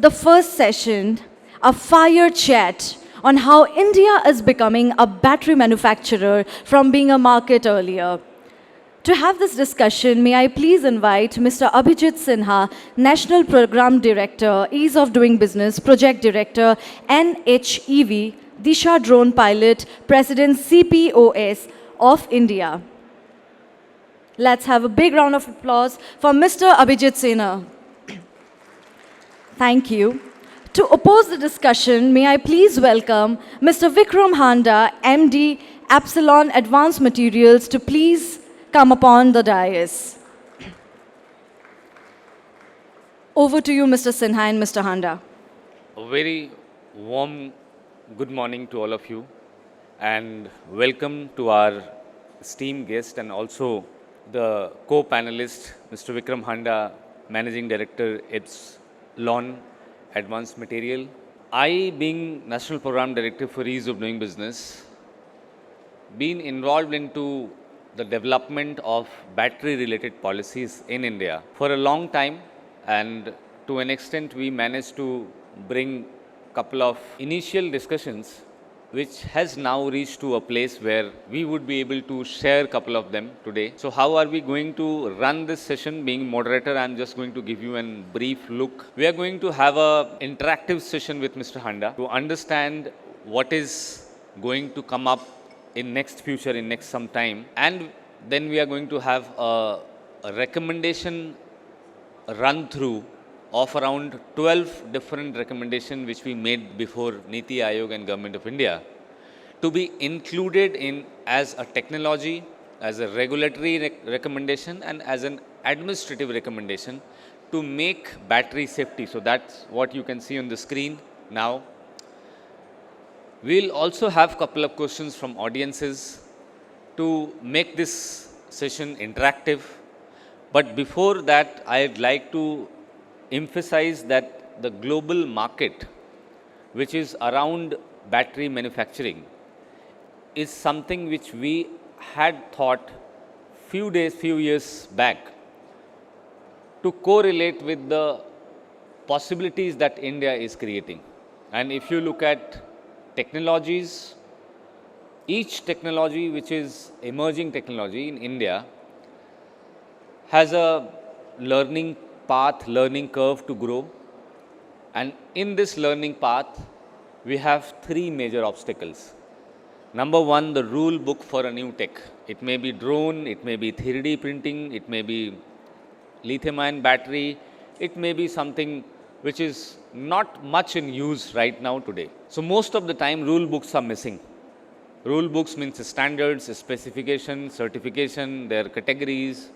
the first session, a fire chat on how India is becoming a battery manufacturer from being a market earlier. To have this discussion, may I please invite Mr. Abhijeet Sinha, National Program Director, Ease of Doing Business, Project Director, NHEV, DIISHA Drone Pilot, President CPOs of India. Let's have a big round of applause for Mr. Abhijeet Sinha. Thank you. To oppose the discussion, may I please welcome Mr. Vikram Handa, MD, Epsilon Advanced Materials, to please come upon the dais. Over to you, Mr. Sinha and Mr. Handa. A very warm good morning to all of you, and welcome to our esteemed guest and also the co-panelist, Mr. Vikram Handa, Managing Director, Epsilon Advanced Material. I, being National Program Director for Ease of Doing Business, been involved into the development of battery-related policies in India for a long time, and to an extent we managed to bring a couple of initial discussions which has now reached to a place where we would be able to share a couple of them today. So how are we going to run this session? Being moderator, I'm just going to give you a brief look. We are going to have an interactive session with Mr. Handa to understand what is going to come up in next future, in next some time. And then we are going to have a recommendation run through of around 12 different recommendations which we made before Niti Aayog and Government of India to be included in as a technology, as a regulatory recommendation and as an administrative recommendation to make battery safety. So that's what you can see on the screen now. We'll also have a couple of questions from audiences to make this session interactive. But before that, I'd like to emphasize that the global market, which is around battery manufacturing, is something which we had thought few years back to correlate with the possibilities that India is creating. And if you look at technologies, each technology which is emerging technology in India has a learning path, learning curve to grow. And in this learning path, we have three major obstacles. Number one, the rule book for a new tech. It may be drone, it may be 3D printing, it may be lithium-ion battery, it may be something which is not much in use right now today. So most of the time, rule books are missing. Rule books means standards, specification, certification, their categories.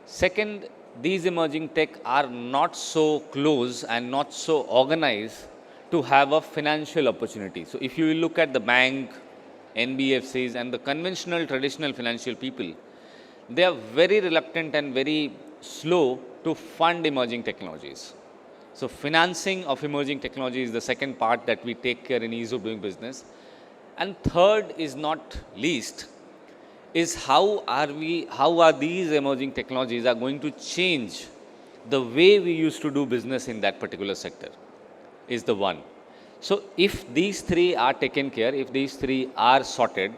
Second, these emerging tech are not so close and not so organized to have a financial opportunity. So if you look at the bank, NBFCs and the conventional traditional financial people, they are very reluctant and very slow to fund emerging technologies. So financing of emerging technology is the second part that we take care in ease of doing business. And third is not least, is how are these emerging technologies are going to change the way we used to do business in that particular sector is the one. So if these three are taken care, if these three are sorted,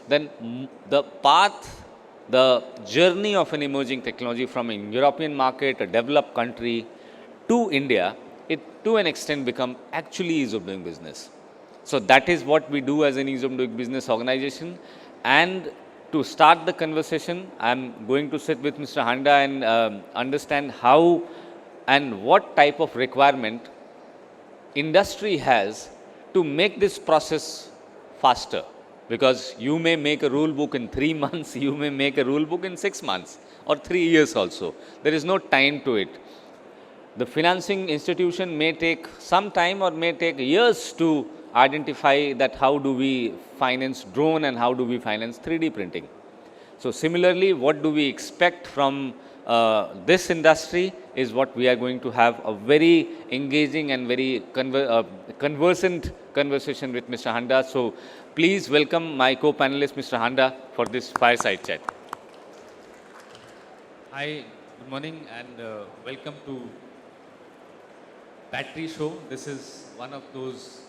then the path, the journey of an emerging technology from a European market, a developed country to India, it to an extent become actually ease of doing business. So that is what we do as an ease of doing business organization. And to start the conversation, I'm going to sit with Mr. Handa and understand how and what type of requirement industry has to make this process faster. Because you may make a rule book in 3 months, you may make a rule book in 6 months or 3 years also. There is no time to it. The financing institution may take some time or may take years to identify that how do we finance drone and how do we finance 3D printing. So similarly, what do we expect from this industry is what we are going to have a very engaging and very conversant conversation with Mr. Handa. So please welcome my co-panelist, Mr. Handa, for this fireside chat. Hi, good morning and welcome to battery show. This is one of those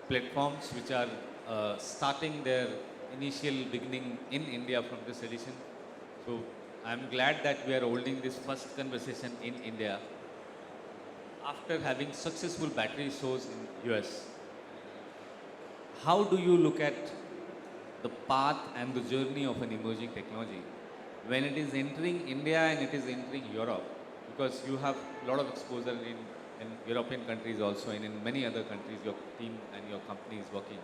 platforms which are starting their initial beginning in India from this edition. So I'm glad that we are holding this first conversation in India after having successful battery shows in US. How do you look at the path and the journey of an emerging technology when it is entering India and it is entering Europe? Because you have a lot of exposure in European countries also, and in many other countries your team and your company is working.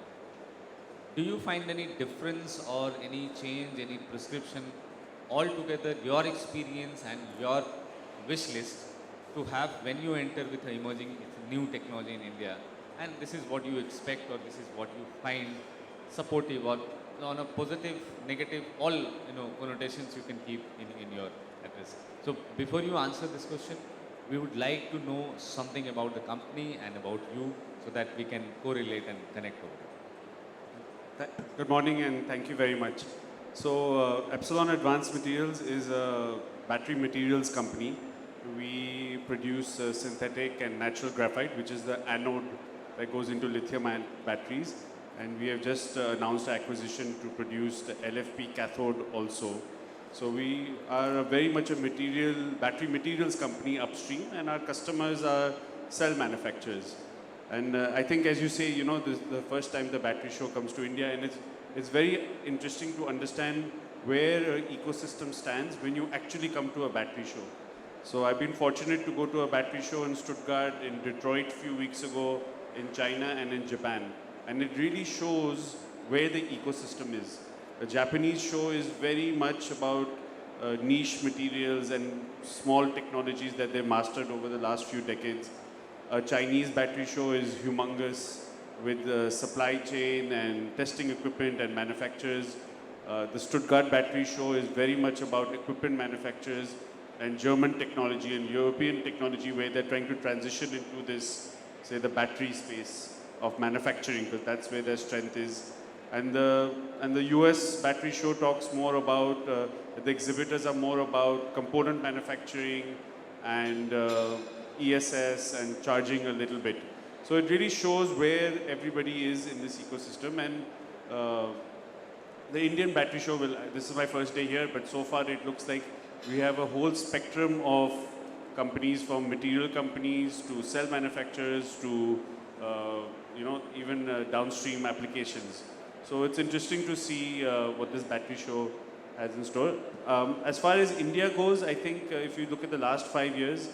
Do you find any difference or any change, any prescription altogether, your experience and your wish list to have when you enter with an emerging new technology in India, and this is what you expect or this is what you find supportive, or on a positive, negative, all connotations you can keep in your address. So before you answer this question, we would like to know something about the company and about you so that we can correlate and connect over it. Good morning and thank you very much. So Epsilon Advanced Materials is a battery materials company. We produce synthetic and natural graphite, which is the anode that goes into lithium-ion batteries. And we have just announced acquisition to produce the LFP cathode also. So we are very much a battery materials company upstream, and our customers are cell manufacturers. And I think, as you say, this is the first time the battery show comes to India, and it's very interesting to understand where an ecosystem stands when you actually come to a battery show. So I've been fortunate to go to a battery show in Stuttgart, in Detroit a few weeks ago, in China and in Japan. And it really shows where the ecosystem is. The Japanese show is very much about niche materials and small technologies that they've mastered over the last few decades. A Chinese battery show is humongous with supply chain and testing equipment and manufacturers. The Stuttgart battery show is very much about equipment manufacturers and German technology and European technology, where they're trying to transition into this, say, the battery space of manufacturing, because that's where their strength is. And the US battery show talks more about, the exhibitors are more about component manufacturing and ESS and charging a little bit. So it really shows where everybody is in this ecosystem. And the Indian battery show this is my first day here, but so far it looks like we have a whole spectrum of companies, from material companies to cell manufacturers to even downstream applications. So it's interesting to see what this battery show has in store. As far as India goes, I think if you look at the last 5 years,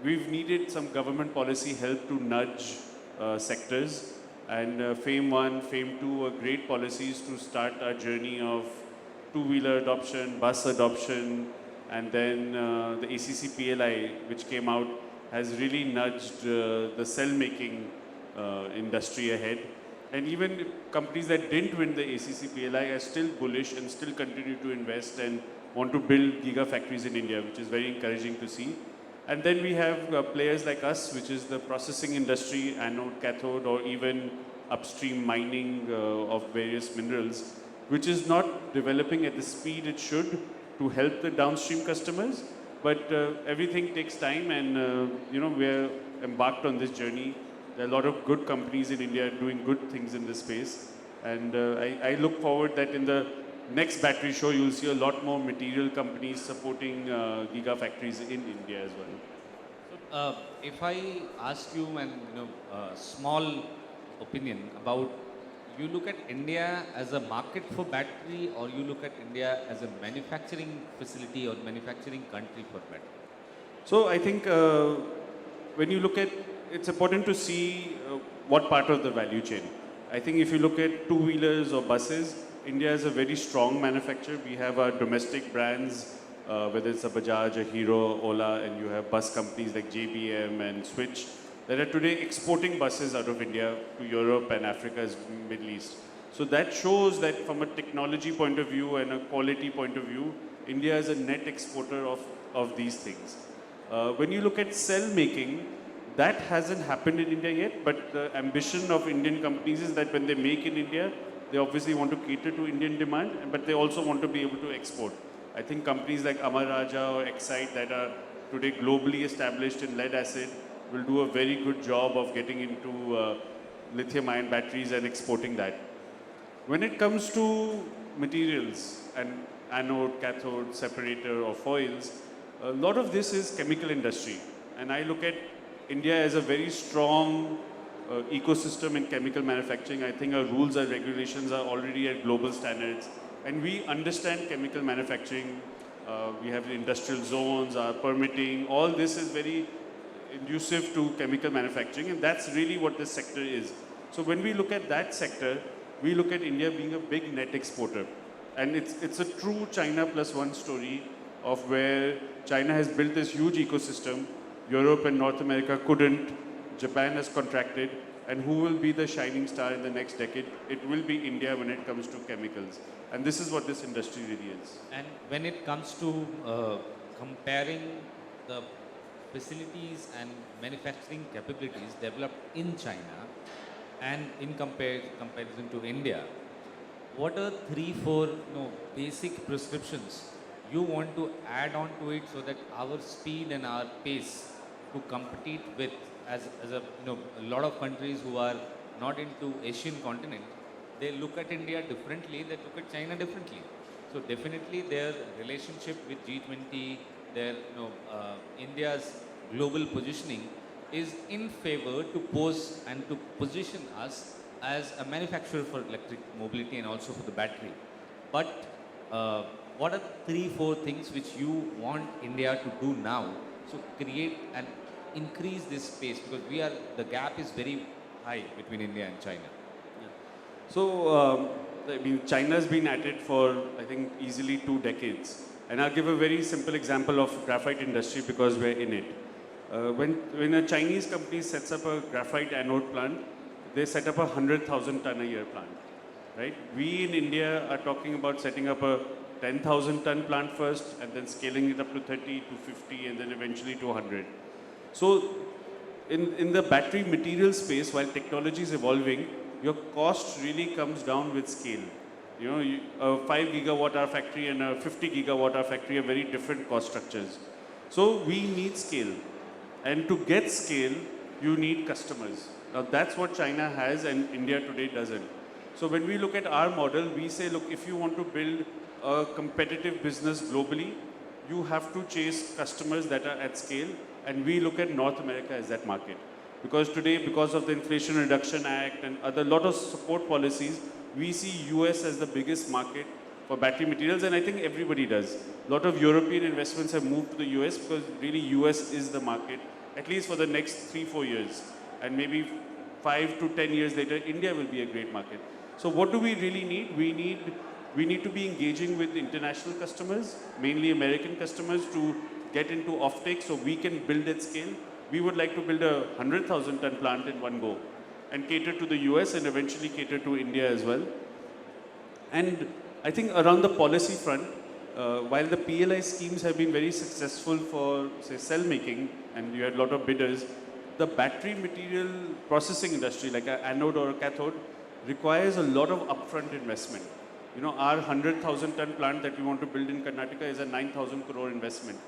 we've needed some government policy help to nudge sectors. And FAME 1, FAME 2 were great policies to start our journey of two-wheeler adoption, bus adoption, and then the ACC PLI, which came out, has really nudged the cell-making industry ahead. And even companies that didn't win the ACC PLI are still bullish and still continue to invest and want to build gigafactories in India, which is very encouraging to see. And then we have players like us, which is the processing industry, anode, cathode, or even upstream mining of various minerals, which is not developing at the speed it should to help the downstream customers. But everything takes time, and we're embarked on this journey. There are a lot of good companies in India doing good things in this space. And I look forward that in the next battery show, you'll see a lot more material companies supporting gigafactories in India as well. So, if I ask you a small opinion about, you look at India as a market for battery, or you look at India as a manufacturing facility or manufacturing country for battery? So I think when you look at, it's important to see what part of the value chain. I think if you look at two-wheelers or buses, India is a very strong manufacturer. We have our domestic brands, whether it's a Bajaj, a Hero, Ola, and you have bus companies like JBM and Switch that are today exporting buses out of India to Europe and Africa, Middle East. So that shows that from a technology point of view and a quality point of view, India is a net exporter of these things. When you look at cell making, that hasn't happened in India yet, but the ambition of Indian companies is that when they make in India, they obviously want to cater to Indian demand, but they also want to be able to export. I think companies like Amar Raja or Oxide that are today globally established in lead acid will do a very good job of getting into lithium-ion batteries and exporting that. When it comes to materials and anode, cathode, separator or foils, a lot of this is chemical industry. And I look at India as a very strong ecosystem in chemical manufacturing. I think our rules and regulations are already at global standards. And we understand chemical manufacturing. We have industrial zones, our permitting, all this is very conducive to chemical manufacturing, and that's really what this sector is. So when we look at that sector, we look at India being a big net exporter. And it's a true China plus one story of where China has built this huge ecosystem. Europe and North America couldn't. Japan has contracted. And who will be the shining star in the next decade? It will be India when it comes to chemicals. And this is what this industry really is. And when it comes to comparing the facilities and manufacturing capabilities developed in China and in comparison to India, what are 3-4 basic prescriptions you want to add on to it so that our speed and our pace to compete with as a a lot of countries who are not into Asian continent, they look at India differently, they look at China differently. So definitely their relationship with G20, their India's global positioning is in favor to pose and to position us as a manufacturer for electric mobility and also for the battery. But what are 3-4 things which you want India to do now to create and increase this space, because the gap is very high between India and China. So, I mean, China's been at it for, I think, easily 2 decades. And I'll give a very simple example of graphite industry because we're in it. When a Chinese company sets up a graphite anode plant, they set up a 100,000 ton a year plant, right? We in India are talking about setting up a 10,000 ton plant first and then scaling it up to 30 to 50 and then eventually to 100. So in the battery material space, while technology is evolving, your cost really comes down with scale. You know, a 5 gigawatt hour factory and a 50 gigawatt hour factory are very different cost structures. So we need scale. And to get scale, you need customers. Now that's what China has and India today doesn't. So when we look at our model, we say, look, if you want to build a competitive business globally, you have to chase customers that are at scale. And we look at North America as that market. Because today, because of the Inflation Reduction Act and other lot of support policies, we see US as the biggest market for battery materials, and I think everybody does. A lot of European investments have moved to the US because really US is the market, at least for the next 3-4 years. And maybe 5 to 10 years later, India will be a great market. So what do we really need? We need to be engaging with international customers, mainly American customers, to get into offtake so we can build at scale. We would like to build a 100,000 ton plant in one go and cater to the US and eventually cater to India as well. And I think around the policy front, while the PLI schemes have been very successful for, say, cell making, and you had a lot of bidders, the battery material processing industry, like an anode or a cathode, requires a lot of upfront investment. You know, our 100,000 ton plant that we want to build in Karnataka is a 9,000 crore investment.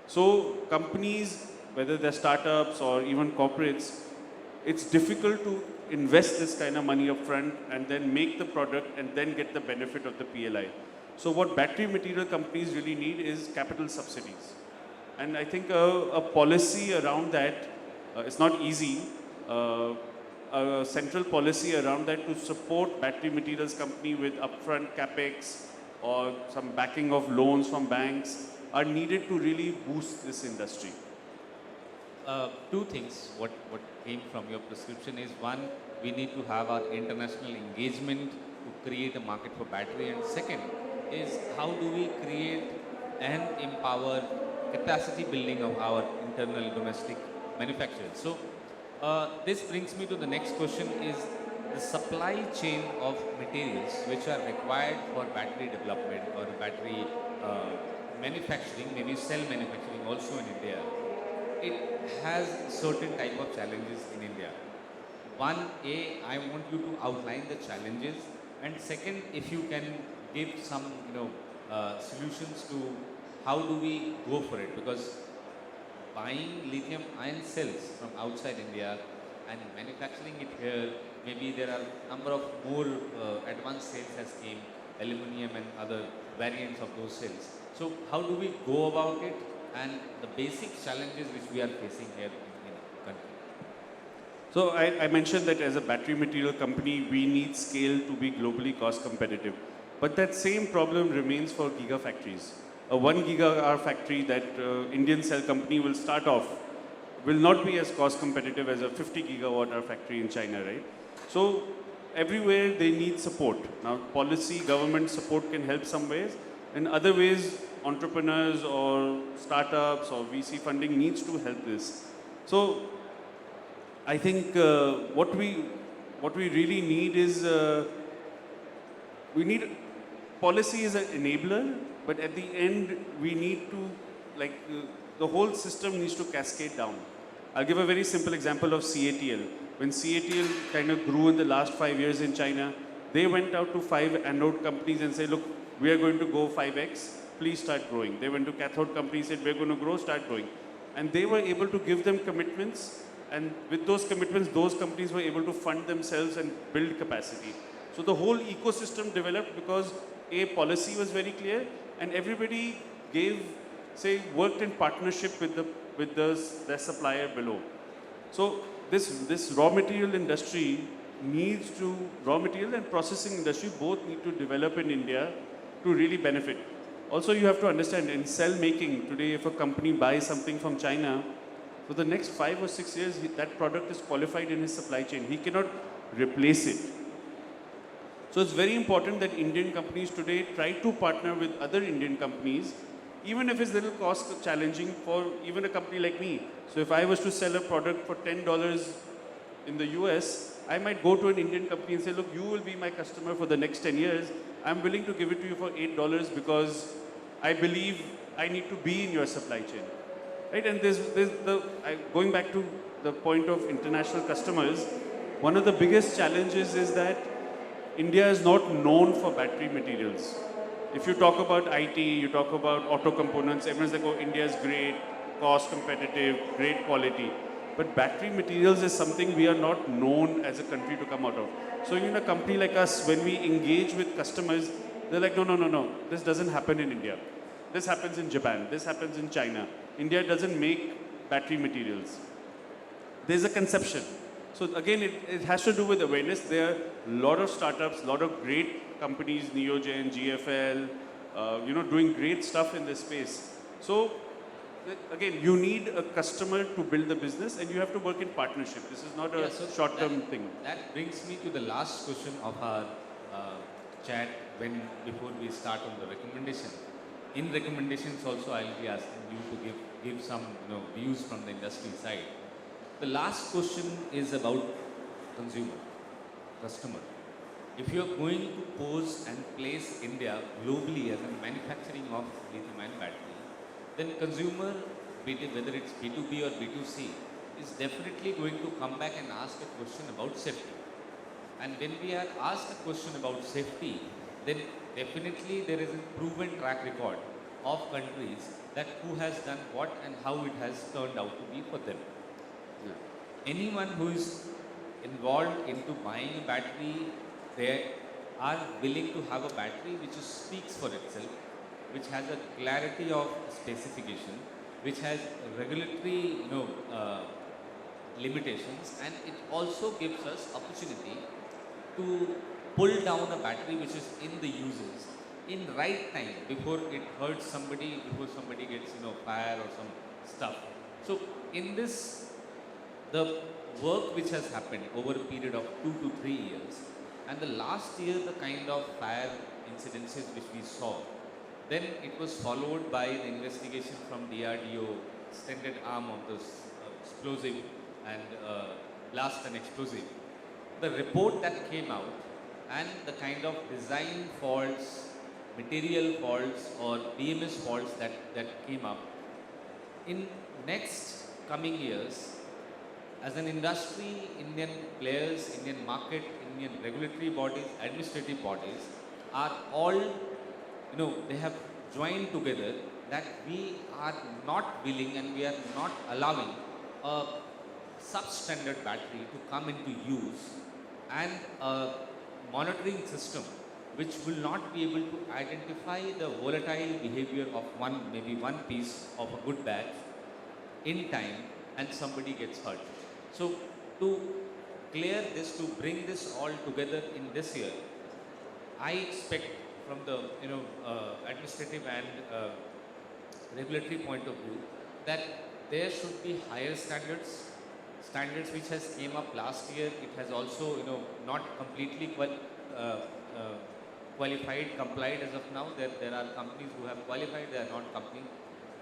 So companies, whether they're startups or even corporates, it's difficult to invest this kind of money up front and then make the product and then get the benefit of the PLI. So what battery material companies really need is capital subsidies. And I think a policy around that, it's not easy, a central policy around that to support battery materials company with upfront capex or some backing of loans from banks are needed to really boost this industry. Two things what came from your prescription is, one, we need to have our international engagement to create a market for battery, and second is how do we create and empower capacity building of our internal domestic manufacturers. So this brings me to the next question, is the supply chain of materials which are required for battery development or battery manufacturing, maybe cell manufacturing also in India. It has certain type of challenges in India. One, I want you to outline the challenges, and second, if you can give some solutions to how do we go for it, because buying lithium ion cells from outside India and manufacturing it here. Maybe there are number of more advanced cells has came, aluminum and other variants of those cells. So how do we go about it and the basic challenges which we are facing here in country? So I mentioned that as a battery material company, we need scale to be globally cost competitive. But that same problem remains for gigafactories. A 1 gigawatt factory that Indian cell company will start off will not be as cost competitive as a 50 gigawatt hour factory in China, right? So everywhere they need support. Now policy, government support can help some ways. In other ways, entrepreneurs or startups or VC funding needs to help this. So I think what we really need is we need policy is an enabler, but at the end we need to the whole system needs to cascade down. I'll give a very simple example of CATL. When CATL kind of grew in the last 5 years in China, they went out to 5 anode companies and said, look, we are going to go 5x, please start growing. They went to cathode companies, said, we're going to grow, start growing. And they were able to give them commitments, and with those commitments, those companies were able to fund themselves and build capacity. So the whole ecosystem developed because a policy was very clear, and everybody worked in partnership with the supplier below. So this raw material industry raw material and processing industry both need to develop in India to really benefit. Also, you have to understand, in cell making today, if a company buys something from China, for the next 5 or 6 years, that product is qualified in his supply chain. He cannot replace it. So it's very important that Indian companies today try to partner with other Indian companies, even if it's a little cost challenging for even a company like me. So if I was to sell a product for $10 in the US, I might go to an Indian company and say, look, you will be my customer for the next 10 years. I'm willing to give it to you for $8 because I believe I need to be in your supply chain. Right? And going back to the point of international customers, one of the biggest challenges is that India is not known for battery materials. If you talk about IT, you talk about auto components, everyone's like, oh, India is great, cost competitive, great quality. But battery materials is something we are not known as a country to come out of. So in a company like us, when we engage with customers, they're like, no, this doesn't happen in India. This happens in Japan, this happens in China. India doesn't make battery materials. There's a conception. So again, it has to do with awareness. There are a lot of startups, a lot of great companies, Neogen, GFL, doing great stuff in this space. So again, you need a customer to build the business, and you have to work in partnership. This is not a short-term thing. That brings me to the last question of our chat before we start on the recommendation. In recommendations also, I'll be asking you to give some views from the industry side. The last question is about customer. If you are going to pose and place India globally as a manufacturing of lithium-ion battery, then consumer, whether it's B2B or B2C, is definitely going to come back and ask a question about safety. And when we are asked a question about safety, then definitely there is a proven track record of countries that who has done what and how it has turned out to be for them. Anyone who is involved into buying a battery, they are willing to have a battery which speaks for itself, which has a clarity of specification, which has regulatory limitations, and it also gives us opportunity to pull down a battery which is in the uses in right time before it hurts somebody, before somebody gets fire or some stuff. So in this, the work which has happened over a period of 2 to 3 years, and the last year the kind of fire incidences which we saw, then it was followed by the investigation from DRDO, extended arm of this explosive and blast and explosive. The report that came out and the kind of design faults, material faults or BMS faults that came up, in next coming years, as an industry, Indian players, Indian market, Indian regulatory bodies, administrative bodies are all, they have joined together that we are not willing and we are not allowing a substandard battery to come into use, and a monitoring system which will not be able to identify the volatile behavior of maybe one piece of a good batch in time and somebody gets hurt. So to clear this, to bring this all together in this year, I expect from the administrative and regulatory point of view that there should be higher standards which has came up last year. It has also not completely complied as of now. There are companies who have qualified, they are not companies.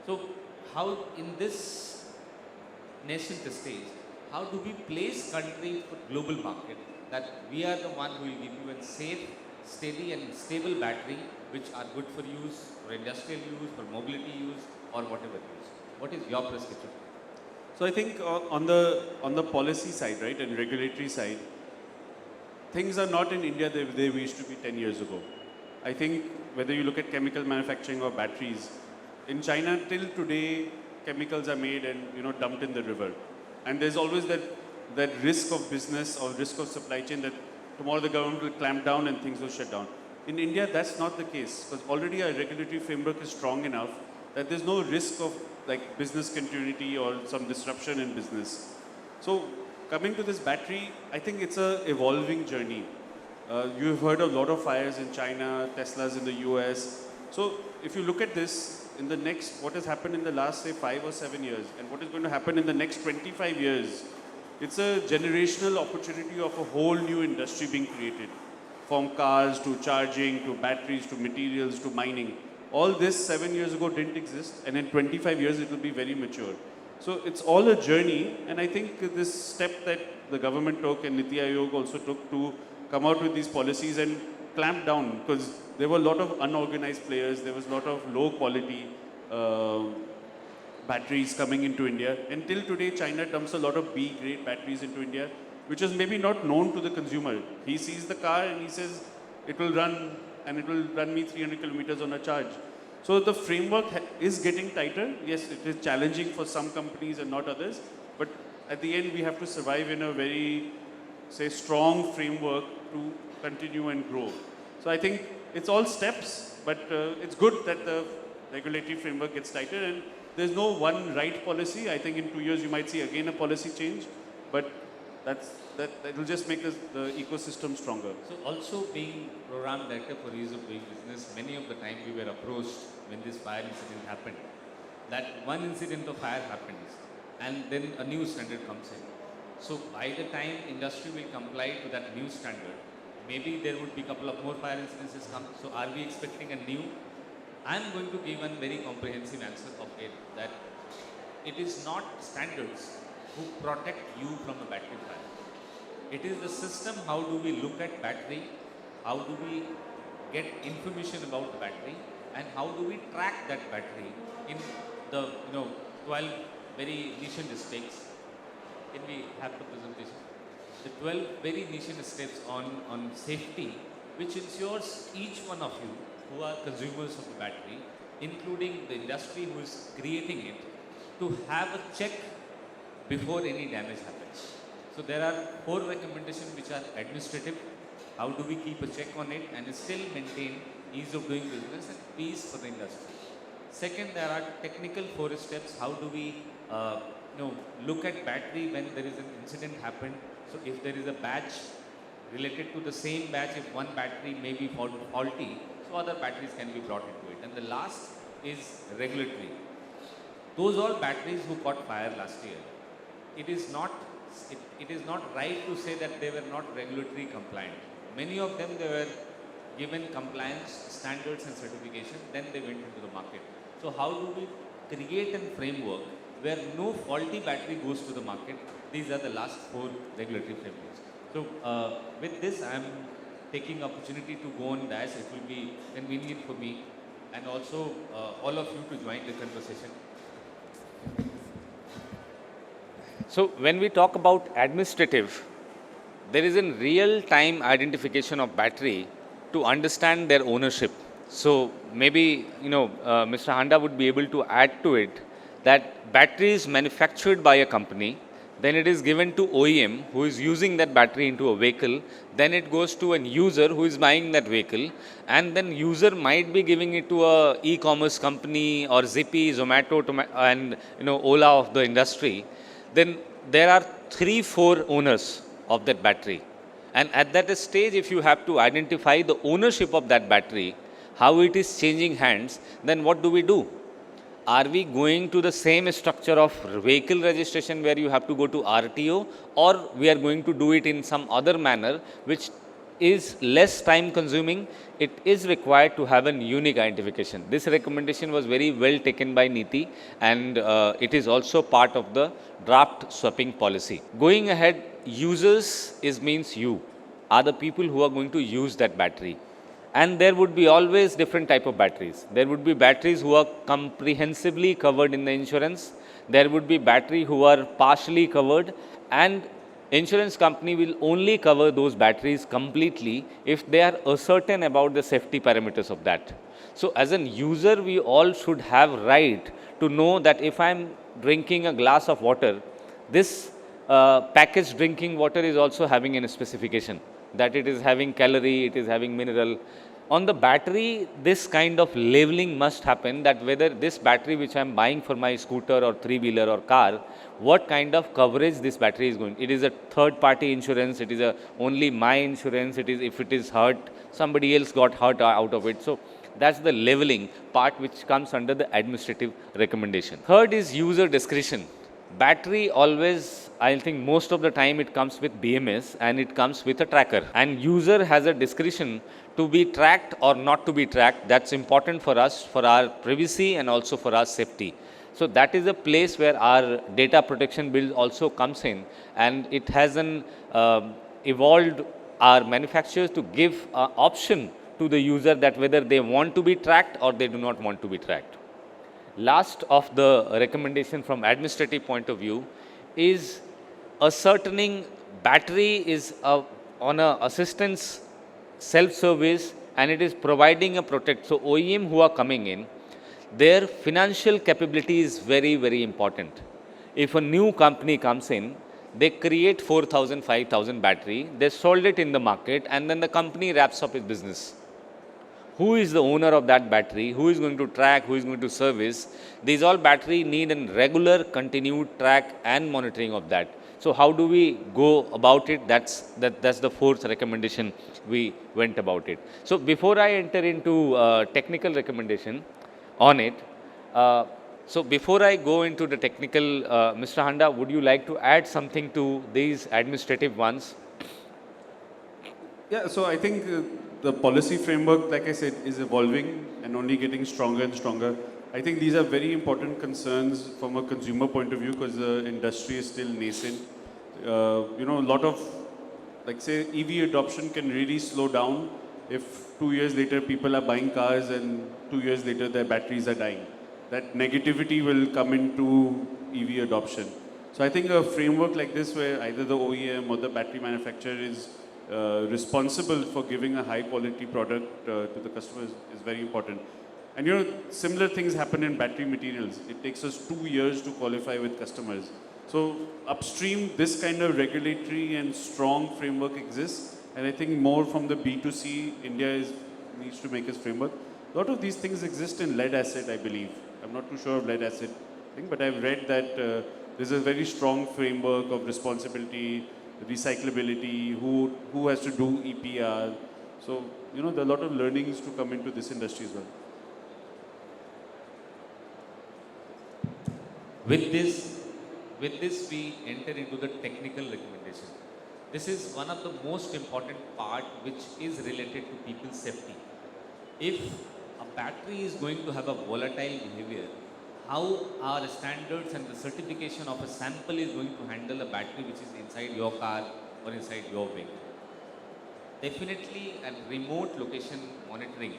So how in this nascent stage, how do we place country for global market, that we are the one who will give you a safe, steady and stable battery which are good for use, for industrial use, for mobility use or whatever use. What is your prescription? So I think on the policy side, right, and regulatory side, things are not in India the way we used to be 10 years ago. I think whether you look at chemical manufacturing or batteries, in China till today, chemicals are made and dumped in the river. And there's always that risk of business or risk of supply chain that tomorrow the government will clamp down and things will shut down. In India, that's not the case, because already our regulatory framework is strong enough that there's no risk of like business continuity or some disruption in business. So coming to this battery, I think it's a evolving journey. You've heard a lot of fires in China, Teslas in the US. So if you look at this, in the next, what has happened in the last say 5 or 7 years and what is going to happen in the next 25 years, it's a generational opportunity of a whole new industry being created. From cars to charging to batteries to materials to mining. All this 7 years ago didn't exist, and in 25 years it will be very mature. So it's all a journey, and I think this step that the government took and Niti Aayog also took to come out with these policies and clamp down, because there were a lot of unorganized players, there was a lot of low quality batteries coming into India. Until today, China dumps a lot of B-grade batteries into India, which is maybe not known to the consumer. He sees the car and he says, it will run and it will run me 300 kilometers on a charge. So the framework is getting tighter. Yes, it is challenging for some companies and not others, but at the end we have to survive in a very, say, strong framework to continue and grow. So I think it's all steps, but it's good that the regulatory framework gets tighter, and there's no one right policy. I think in 2 years you might see again a policy change, but that will just make the ecosystem stronger. So also being program director for ease of doing business, many of the time we were approached when this fire incident happened, that one incident of fire happens and then a new standard comes in. So by the time industry will comply to that new standard, maybe there would be a couple of more fire incidences come. So are we expecting a new? I'm going to give one very comprehensive answer of it, that it is not standards who protect you from a battery fire. It is the system. How do we look at battery? How do we get information about the battery? And how do we track that battery in the 12 very niche steps? Can we have the presentation? The 12 very niche steps on safety, which ensures each one of you who are consumers of the battery, including the industry who is creating it, to have a check before any damage happens. So there are 4 recommendations which are administrative. How do we keep a check on it and still maintain ease of doing business and peace for the industry? Second, there are technical 4 steps. How do we look at battery when there is an incident happened? So if there is a batch related to the same batch, if one battery may be faulty, so other batteries can be brought into it. And the last is regulatory. Those all batteries who caught fire last year, it is not right to say that they were not regulatory compliant. Many of them, they were given compliance standards and certification, then they went into the market. So how do we create a framework where no faulty battery goes to the market? These are the last 4 regulatory frameworks. So with this, I am taking opportunity to go on this. It will be convenient for me and also all of you to join the conversation. So when we talk about administrative, there is a real-time identification of battery to understand their ownership. So maybe, Mr. Handa would be able to add to it that battery is manufactured by a company, then it is given to OEM who is using that battery into a vehicle, then it goes to an user who is buying that vehicle, and then user might be giving it to a e-commerce company or Zippy, Zomato, and Ola of the industry. Then there are 3-4 owners of that battery. And at that stage, if you have to identify the ownership of that battery, how it is changing hands, then what do we do? Are we going to the same structure of vehicle registration where you have to go to RTO, or we are going to do it in some other manner which is less time consuming? It is required to have a unique identification. This recommendation was very well taken by NITI, and it is also part of the draft swapping policy. Going ahead, users means you are the people who are going to use that battery. And there would be always different type of batteries. There would be batteries who are comprehensively covered in the insurance. There would be battery who are partially covered, and insurance company will only cover those batteries completely if they are certain about the safety parameters of that. So as an user, we all should have right to know that if I am drinking a glass of water, this packaged drinking water is also having a specification that it is having calorie, it is having mineral. On the battery, this kind of labeling must happen, that whether this battery which I am buying for my scooter or three-wheeler or car, what kind of coverage this battery is going. It is a third-party insurance, it is only my insurance, it is if it is hurt, somebody else got hurt out of it. So that's the leveling part which comes under the administrative recommendation. Third is user discretion. Battery always, I think most of the time it comes with BMS and it comes with a tracker, and user has a discretion to be tracked or not to be tracked. That's important for us, for our privacy and also for our safety. So that is a place where our data protection bill also comes in, and it has an evolved our manufacturers to give an option to the user that whether they want to be tracked or they do not want to be tracked. Last of the recommendation from administrative point of view is ascertaining battery is on a assistance self-service, and it is providing a protect. So OEM who are coming in, their financial capability is very, very important. If a new company comes in, they create 4,000, 5,000 battery, they sold it in the market, and then the company wraps up its business. Who is the owner of that battery? Who is going to track? Who is going to service? These all battery need a regular, continued track and monitoring of that. So how do we go about it? That's the fourth recommendation we went about it. So before I enter into technical recommendation on it, so before I go into the technical, Mr. Handa, would you like to add something to these administrative ones? Yeah, so I think the policy framework, like I said, is evolving and only getting stronger and stronger. I think these are very important concerns from a consumer point of view because the industry is still nascent. A lot of, like say, EV adoption can really slow down if 2 years later people are buying cars and 2 years later their batteries are dying. That negativity will come into EV adoption. So I think a framework like this where either the OEM or the battery manufacturer is responsible for giving a high quality product to the customers is very important. And similar things happen in battery materials. It takes us 2 years to qualify with customers. So upstream, this kind of regulatory and strong framework exists. And I think more from the B2C, India needs to make its framework. A lot of these things exist in lead acid, I believe. I'm not too sure of lead acid thing, but I've read that there's a very strong framework of responsibility, recyclability, who has to do EPR. So, there are a lot of learnings to come into this industry as well. With this, we enter into the technical recommendation. This is one of the most important part which is related to people's safety. If a battery is going to have a volatile behavior, how our standards and the certification of a sample is going to handle a battery which is inside your car or inside your vehicle. Definitely a remote location monitoring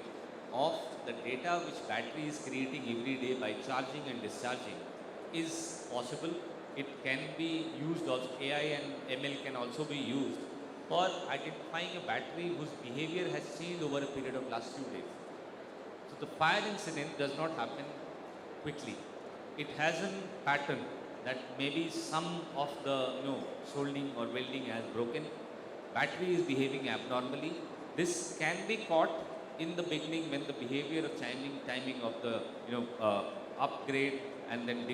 of the data which battery is creating every day by charging and discharging is possible. It can be used also, AI and ML can also be used for identifying a battery whose behavior has changed over a period of last few days. The fire incident does not happen quickly. It has a pattern that maybe some of the soldering or welding has broken, battery is behaving abnormally. This can be caught in the beginning when the behavior of timing of the upgrade and then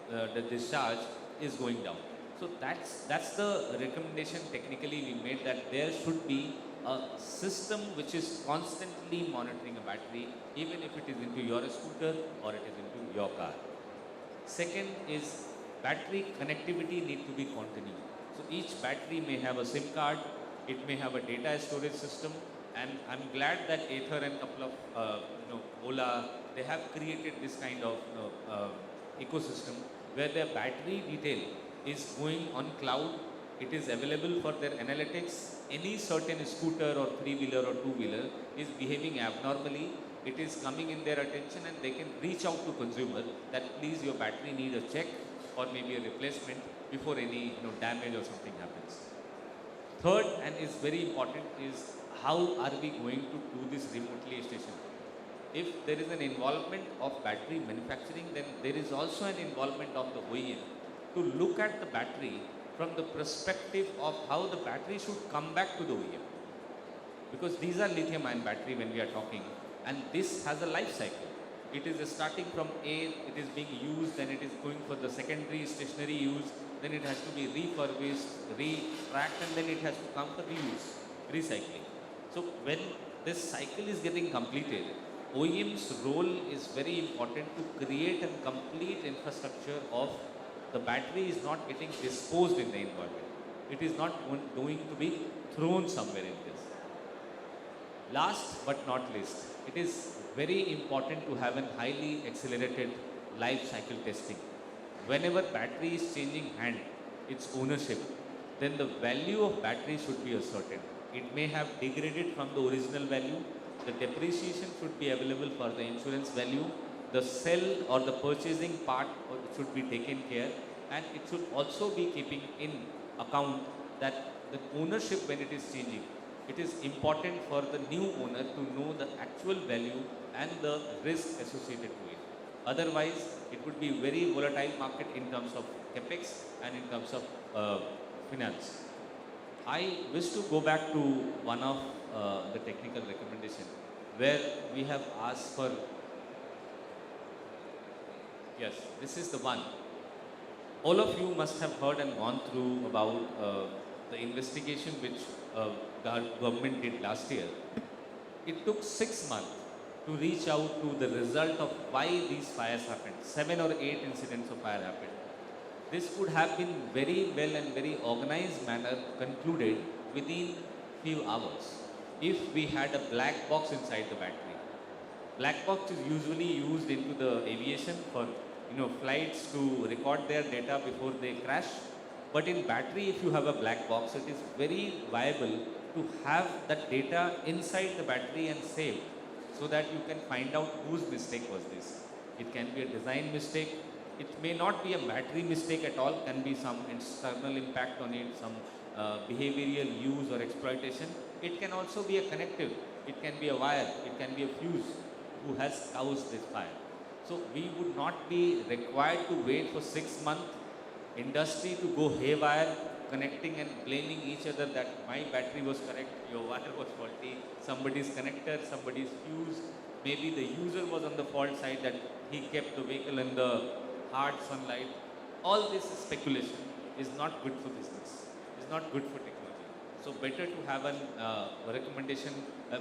the discharge is going down. So that's the recommendation technically we made, that there should be a system which is constantly monitoring a battery, even if it is into your scooter or it is into your car. Second is battery connectivity need to be continuous. So each battery may have a SIM card, it may have a data storage system, and I'm glad that Ather and couple of Ola, they have created this kind of ecosystem where their battery detail is going on cloud. It is available for their analytics. Any certain scooter or three-wheeler or two-wheeler is behaving abnormally, it is coming in their attention, and they can reach out to consumer that please your battery need a check or maybe a replacement before any damage or something happens. Third, and is very important, is how are we going to do this remotely station? If there is an involvement of battery manufacturing, then there is also an involvement of the OEM to look at the battery from the perspective of how the battery should come back to the OEM. Because these are lithium-ion battery when we are talking, and this has a life cycle. It is starting from air, it is being used, then it is going for the secondary stationary use, then it has to be refurbished, re-tracked, and then it has to come for reuse, recycling. So when this cycle is getting completed, OEM's role is very important to create a complete infrastructure of the battery is not getting disposed in the environment. It is not going to be thrown somewhere in this. Last but not least, it is very important to have a highly accelerated life cycle testing. Whenever battery is changing hand, its ownership, then the value of battery should be ascertained. It may have degraded from the original value. The depreciation should be available for the insurance value. The sell or the purchasing part should be taken care, and it should also be keeping in account that the ownership when it is changing, it is important for the new owner to know the actual value and the risk associated to it. Otherwise, it would be very volatile market in terms of capex and in terms of finance. I wish to go back to one of the technical recommendation where we have asked for, yes, this is the one. All of you must have heard and gone through about the investigation which the government did last year. It took 6 months to reach out to the result of why these fires happened. 7 or 8 incidents of fire happened. This could have been very well and very organized manner concluded within few hours if we had a black box inside the battery. Black box is usually used into the aviation for flights to record their data before they crash. But in battery, if you have a black box, it is very viable to have that data inside the battery and saved, so that you can find out whose mistake was this. It can be a design mistake. It may not be a battery mistake at all, can be some external impact on it, some behavioral use or exploitation. It can also be a connective. It can be a wire. It can be a fuse who has caused this fire. So we would not be required to wait for 6 months, industry to go haywire, connecting and blaming each other that my battery was correct, your wire was faulty, somebody's connector, somebody's fuse, maybe the user was on the fault side that he kept the vehicle in the hard sunlight. All this speculation is not good for business, is not good for technology. So better to have a recommendation,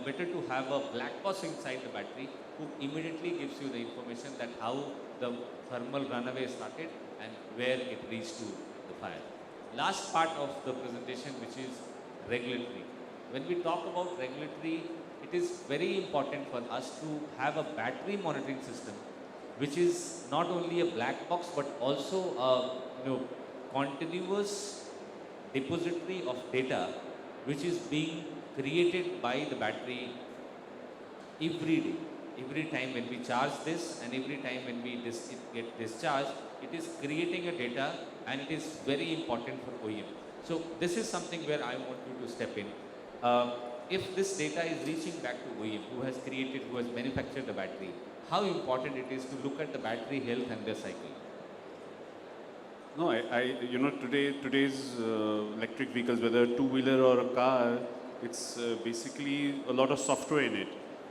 better to have a black box inside the battery who immediately gives you the information that how the thermal runaway started and where it reached to the fire. Last part of the presentation, which is regulatory. When we talk about regulatory, it is very important for us to have a battery monitoring system, which is not only a black box but also a continuous depository of data, which is being created by the battery every day. Every time when we charge this and every time when we get discharged, it is creating a data, and it is very important for OEM. So this is something where I want you to step in. if this data is reaching back to OEM, who has created, who has manufactured the battery, how important it is to look at the battery health and their cycle? No, you know, today's electric vehicles, whether a two-wheeler or a car, it's basically a lot of software in it.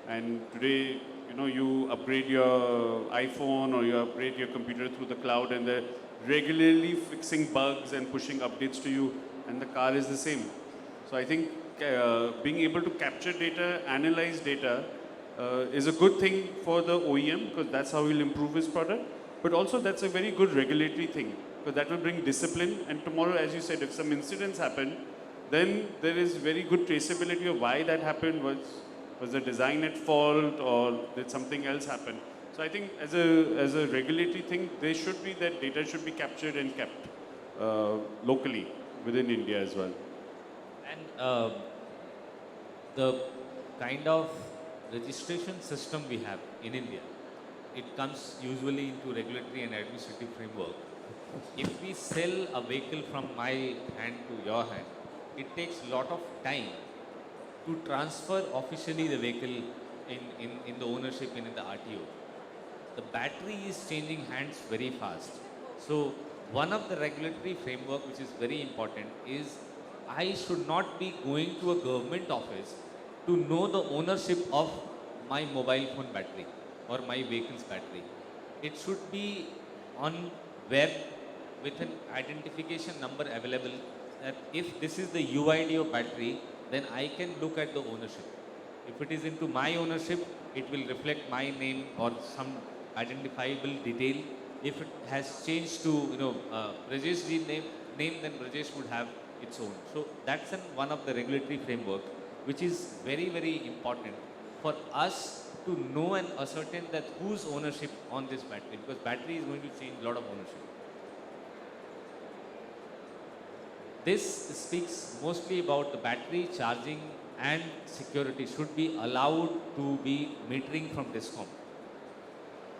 And today, you know, you upgrade your iPhone or you upgrade your computer through the cloud, and they're regularly fixing bugs and pushing updates to you, and the car is the same. So I think being able to capture data, analyze data, is a good thing for the OEM, because that's how he'll improve his product. But also that's a very good regulatory thing, because that will bring discipline. And tomorrow, as you said, if some incidents happen, then there is very good traceability of why that happened. Was the design at fault, or did something else happen? So I think as a regulatory thing, there should be that data should be captured and kept locally within India as well. And the kind of registration system we have in India, it comes usually into regulatory and administrative framework. If we sell a vehicle from my hand to your hand, it takes a lot of time to transfer officially the vehicle in the ownership and in the RTO. The battery is changing hands very fast. So one of the regulatory framework which is very important is I should not be going to a government office to know the ownership of my mobile phone battery or my vehicle's battery. It should be on web with an identification number available, that if this is the UID of battery, then I can look at the ownership. If it is into my ownership, it will reflect my name or some identifiable detail. If it has changed to Brajesh's name, then Brajesh would have its own. So that's one of the regulatory framework which is very, very important for us to know and ascertain that whose ownership on this battery, because battery is going to change a lot of ownership. This speaks mostly about the battery charging and security should be allowed to be metering from DISCOM.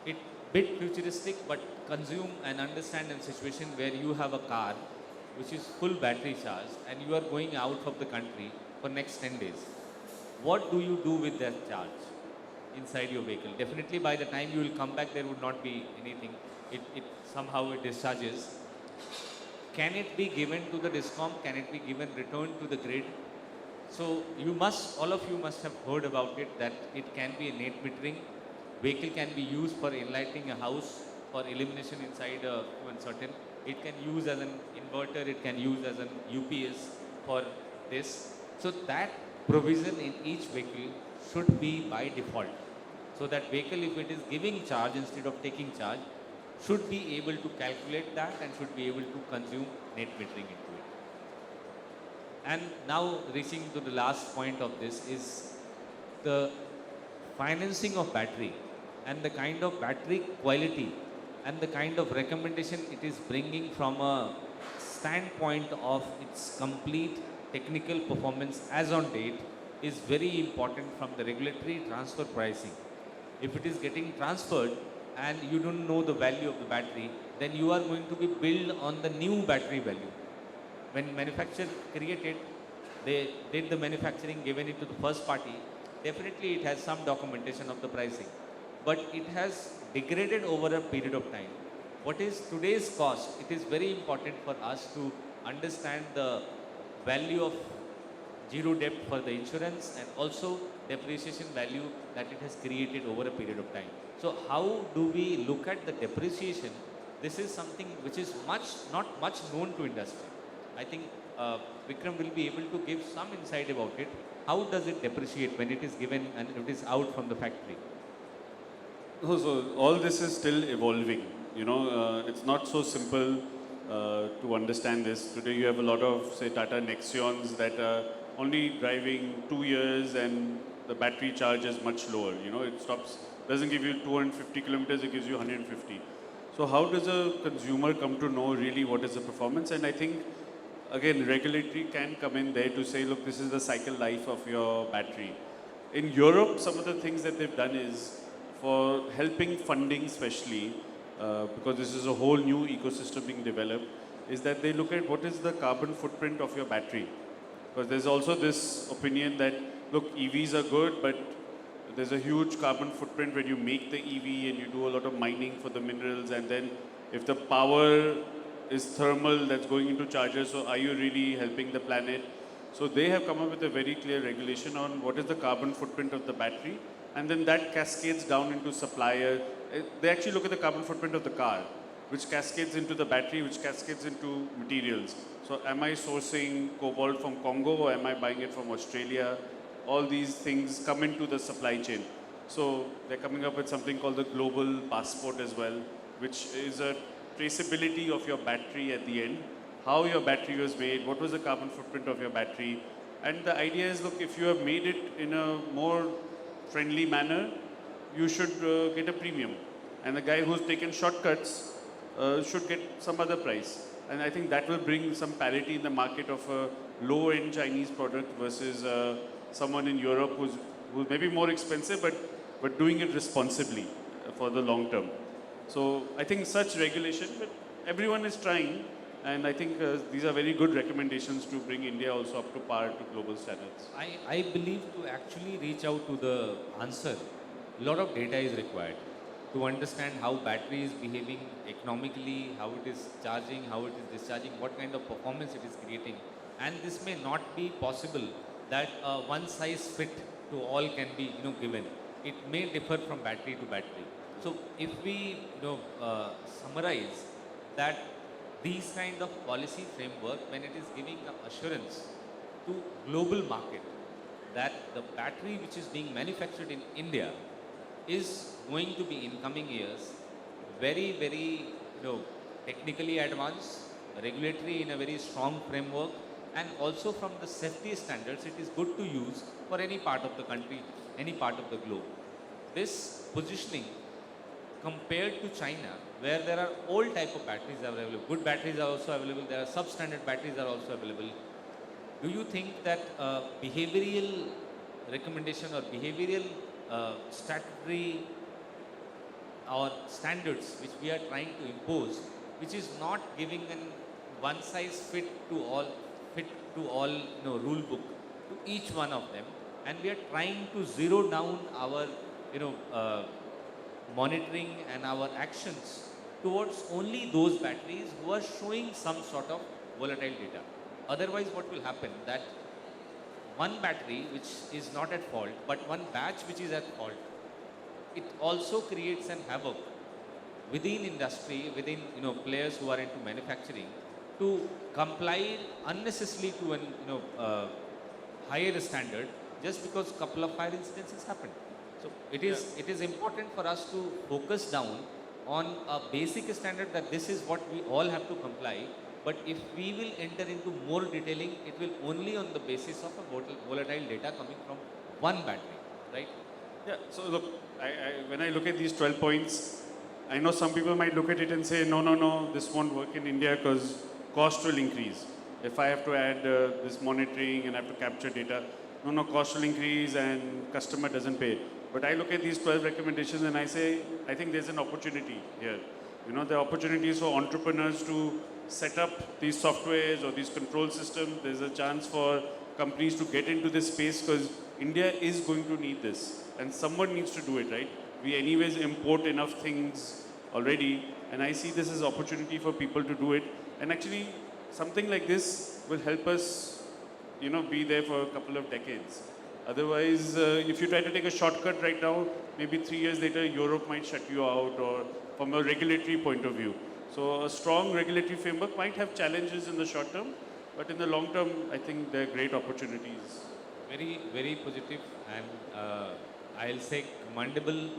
It bit futuristic, but consume and understand a situation where you have a car which is full battery charged and you are going out of the country for next 10 days. What do you do with that charge inside your vehicle? Definitely by the time you will come back, there would not be anything. Somehow it discharges. Can it be given to the DISCOM? Can it be given returned to the grid? So all of you must have heard about it, that it can be a net metering. Vehicle can be used for enlightening a house, for illumination inside a certain. It can use as an inverter, it can use as an UPS for this. So that provision in each vehicle should be by default. So that vehicle, if it is giving charge instead of taking charge, should be able to calculate that and should be able to consume net metering into it. And now reaching to the last point of this is the financing of battery and the kind of battery quality and the kind of recommendation it is bringing from a standpoint of its complete technical performance as on date is very important from the regulatory transfer pricing. If it is getting transferred and you don't know the value of the battery, then you are going to be billed on the new battery value. When manufacturer created, they did the manufacturing, given it to the first party, definitely it has some documentation of the pricing. But it has degraded over a period of time. What is today's cost? It is very important for us to understand the value of zero debt for the insurance and also depreciation value that it has created over a period of time. So how do we look at the depreciation? This is something which is not much known to industry. I think Vikram will be able to give some insight about it. How does it depreciate when it is given and it is out from the factory? So all this is still evolving. It's not so simple to understand this. Today you have a lot of, say, Tata Nexions that are only driving 2 years and the battery charge is much lower. It doesn't give you 250 kilometers, it gives you 150. So how does a consumer come to know really what is the performance? And I think, again, regulatory can come in there to say, look, this is the cycle life of your battery. In Europe, some of the things that they've done is for helping funding especially, because this is a whole new ecosystem being developed, is that they look at what is the carbon footprint of your battery. Because there's also this opinion that look, EVs are good, but there's a huge carbon footprint when you make the EV and you do a lot of mining for the minerals, and then if the power is thermal that's going into chargers, so are you really helping the planet? So they have come up with a very clear regulation on what is the carbon footprint of the battery, and then that cascades down into supplier. They actually look at the carbon footprint of the car, which cascades into the battery, which cascades into materials. So am I sourcing cobalt from Congo or am I buying it from Australia? All these things come into the supply chain. So they're coming up with something called the global passport as well, which is a traceability of your battery at the end, how your battery was made, what was the carbon footprint of your battery. And the idea is, look, if you have made it in a more friendly manner, you should get a premium. And the guy who's taken shortcuts should get some other price. And I think that will bring some parity in the market of a low-end Chinese product versus someone in Europe who's maybe more expensive, but doing it responsibly for the long term. So I think such regulation, but everyone is trying, and I think these are very good recommendations to bring India also up to par to global standards. I believe to actually reach out to the answer, a lot of data is required to understand how battery is behaving economically, how it is charging, how it is discharging, what kind of performance it is creating. And this may not be possible that one size fit to all can be given. It may differ from battery to battery. So if we summarize that these kind of policy framework, when it is giving assurance to global market that the battery which is being manufactured in India is going to be in coming years very, very technically advanced, regulatory in a very strong framework, and also from the safety standards, it is good to use for any part of the country, any part of the globe. This positioning compared to China, where there are all type of batteries available, good batteries are also available, there are substandard batteries are also available. Do you think that behavioral recommendation or behavioral statutory or standards which we are trying to impose, which is not giving an one size fit to all rule book to each one of them, and we are trying to zero down our monitoring and our actions towards only those batteries who are showing some sort of volatile data. Otherwise, what will happen that one battery which is not at fault, but one batch which is at fault, it also creates an havoc within industry, within players who are into manufacturing, to comply unnecessarily to an higher standard just because couple of fire incidences happened. So it is important for us to focus down on a basic standard that this is what we all have to comply. But if we will enter into more detailing, it will only on the basis of a volatile data coming from one battery, right? Yeah, so look, when I look at these 12 points, I know some people might look at it and say, no, this won't work in India because cost will increase. If I have to add this monitoring and I have to capture data, no, cost will increase and customer doesn't pay. But I look at these 12 recommendations and I say, I think there's an opportunity here. There are opportunities for entrepreneurs to set up these softwares or these control systems. There's a chance for companies to get into this space because India is going to need this. And someone needs to do it, right? We anyways import enough things already. And I see this as opportunity for people to do it. And actually, something like this will help us, be there for a couple of decades. Otherwise, if you try to take a shortcut right now, maybe 3 years later, Europe might shut you out, or from a regulatory point of view. So a strong regulatory framework might have challenges in the short term, but in the long term, I think there are great opportunities. Very, very positive, and I'll say commendable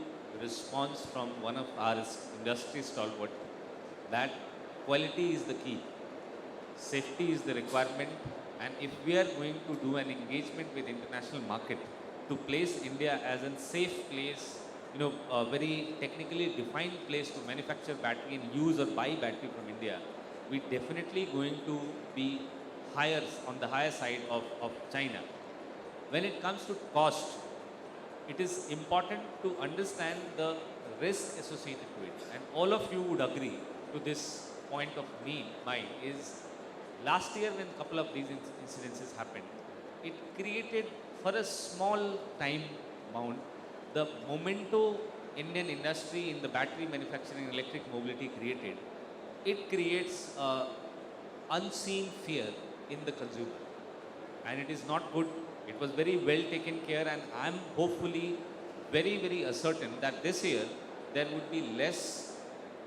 response from one of our industry stalwart, that quality is the key, safety is the requirement, and if we are going to do an engagement with international market to place India as a safe place, a very technically defined place to manufacture battery and use or buy battery from India, we definitely going to be on the higher side of China. When it comes to cost, it is important to understand the risk associated to it. And all of you would agree to this point of mine is last year when a couple of these incidences happened, it created for a small time bound, the momento Indian industry in the battery manufacturing and electric mobility created, it creates unseen fear in the consumer. And it is not good. It was very well taken care, and I'm hopefully very, very certain that this year there would be less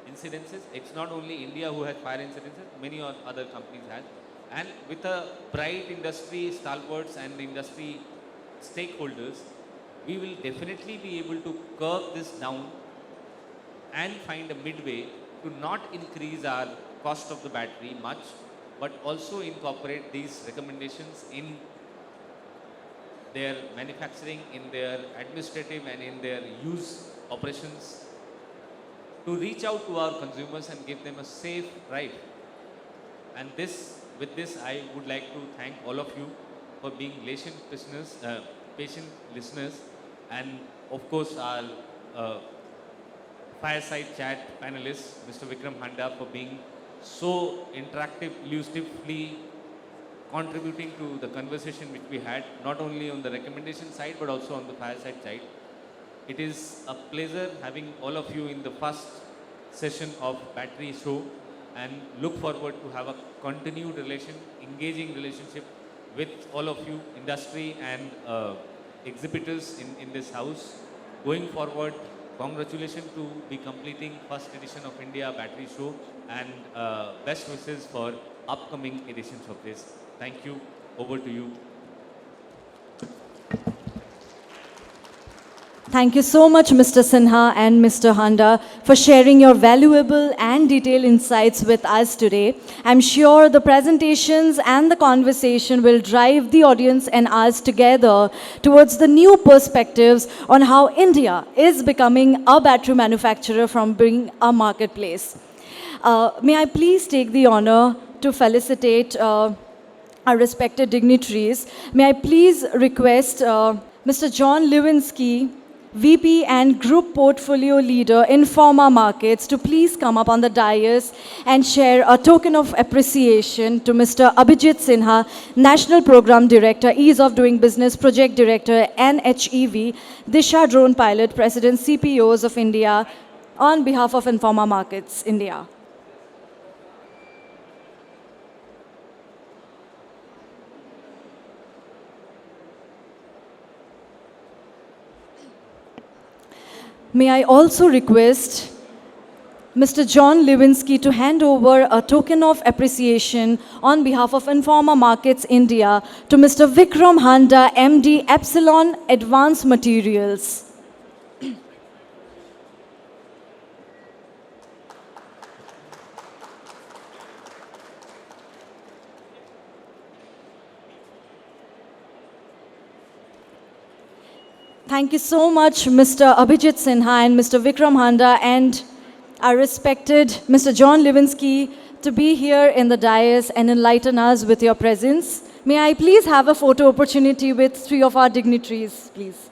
incidences. It's not only India who has fire incidences, many other companies have. And with a bright industry stalwarts and industry stakeholders, we will definitely be able to curb this down and find a midway to not increase our cost of the battery much, but also incorporate these recommendations in their manufacturing, in their administrative and in their use operations, to reach out to our consumers and give them a safe drive. And with this, I would like to thank all of you for being patient listeners, and of course our fireside chat panelist, Mr. Vikram Handa, for being so interactive, illustratively contributing to the conversation which we had, not only on the recommendation side, but also on the fireside side. It is a pleasure having all of you in the first session of Battery Show, and look forward to have a continued engaging relationship with all of you, industry and exhibitors in this house. Going forward, congratulations to be completing first edition of India Battery Show, and best wishes for upcoming editions of this. Thank you. Over to you. Thank you so much, Mr. Sinha and Mr. Handa, for sharing your valuable and detailed insights with us today. I'm sure the presentations and the conversation will drive the audience and us together towards the new perspectives on how India is becoming a battery manufacturer from being a marketplace. May I please take the honor to felicitate our respected dignitaries. May I please request Mr. John Lewinsky, VP and Group Portfolio Leader in Pharma Markets, to please come up on the dais and share a token of appreciation to Mr. Abhijeet Sinha, National Program Director, Ease of Doing Business Project Director, NHEV, DIISHA Drone Pilot, President, CPOs of India, on behalf of Informa Markets, India. May I also request Mr. John Lewinsky to hand over a token of appreciation on behalf of Informa Markets India to Mr. Vikram Handa, MD, Epsilon Advanced Materials. Thank you so much, Mr. Abhijeet Sinha and Mr. Vikram Handa, and our respected Mr. John Lewinsky, to be here in the dais and enlighten us with your presence. May I please have a photo opportunity with three of our dignitaries, please.